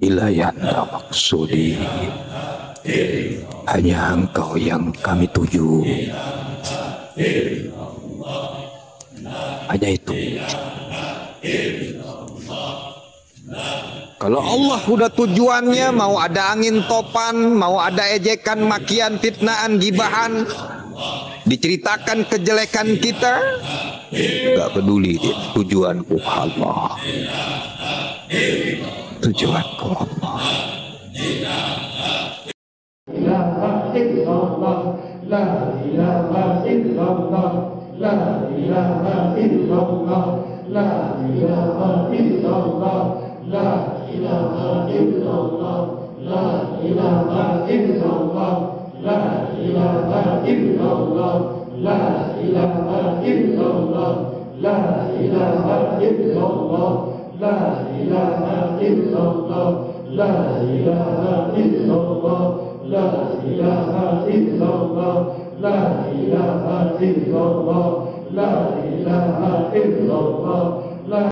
ilayana maksudi, hanya Engkau yang kami tuju, hanya itu. Kalau Allah udah tujuannya, mau ada angin topan, mau ada ejekan, makian, fitnaan, gibahan, diceritakan kejelekan kita, gak peduli dia. Tujuanku Allah, tujuanku Allah. La ilaha illallah, la ilaha illallah, la ilaha illallah, la ilaha illallah, la ilaha illallah, la ilaha illallah, la ilaha illallah, la ilaha illallah, la ilaha illallah, la ilaha illallah, la ilaha illallah, la ilaha illallah, la ilaha illallah, la